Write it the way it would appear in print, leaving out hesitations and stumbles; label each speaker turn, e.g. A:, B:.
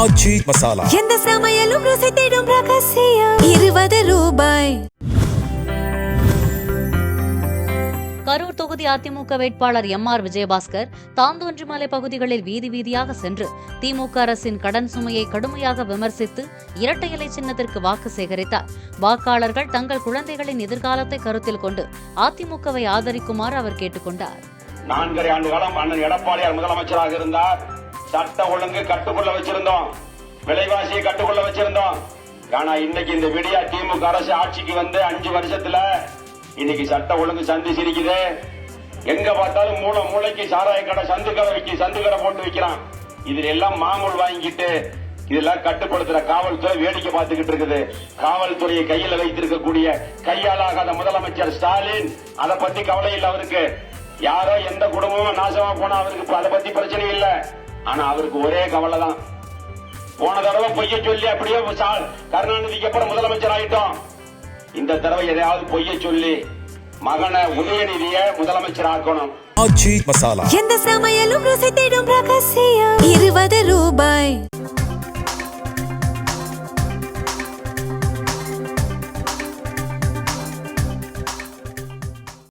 A: ஆச்சி மசாலா.
B: எந்த சமையலும் ருசி தேடும் ரகசியம். 20 ரூபாய்.
C: கரூர் தொகுதி அதிமுக வேட்பாளர் எம்.ஆர். விஜயபாஸ்கர் தாந்தோன்றிமலை பகுதிகளில் வீதி வீதியாக சென்று திமுக அரசின் கடன் சுமையை கடுமையாக விமர்சித்து இரட்டை இலை சின்னத்திற்கு வாக்கு சேகரித்தார். வாக்காளர்கள் தங்கள் குழந்தைகளின் எதிர்காலத்தை கருத்தில் கொண்டு அதிமுகவை ஆதரிக்குமாறு அவர் கேட்டுக் கொண்டார்.
D: 4.5 ஆண்டு காலம் அண்ணன் எடப்பாடியார் முதலமைச்சராக இருந்தார். சட்ட ஒழுங்கு கட்டுக்குள்ள வச்சிருந்தோம், விலைவாசியை கட்டுக்குள்ள வச்சிருந்தோம். ஆனா இன்னைக்கு இந்த விடியா திமுக அரசு ஆட்சிக்கு வந்து 5 வருஷத்துல இன்னைக்கு சட்ட ஒழுங்கு சந்தி சிரிக்குது. எங்க பார்த்தாலும் மூளைக்கு சாராய கடை, சந்து கடை போட்டு வைக்கிறான். இதுல எல்லாம் மாமூல் வாங்கிட்டு இதெல்லாம் கட்டுப்படுத்துற காவல்துறை வேடிக்கை பார்த்துக்கிட்டு இருக்குது. காவல்துறையை கையில வைத்திருக்கக்கூடிய கையாளாகாத முதலமைச்சர் ஸ்டாலின் அதை பத்தி கவலை இல்லை அவருக்கு. யாரோ எந்த குடும்பமும் நாசமா போனா அவருக்கு அதை பத்தி பிரச்சனை இல்லை. ஆனா அவருக்கு ஒரே கவலை தான், போன தடவை பொய்ய சொல்லி அப்படியே கருணாநிதிக்கு அப்புறம் முதலமைச்சர் ஆயிட்டோம். இந்த தடவை எதையாவது பொய்ய சொல்லி மகனை உதயநிதியை முதலமைச்சர் ஆக்கணும்.
A: ஆச்சி மசாலா.
B: எந்த சமையலும் ருசி தேடும் ரகசியம். 20 ரூபாய்.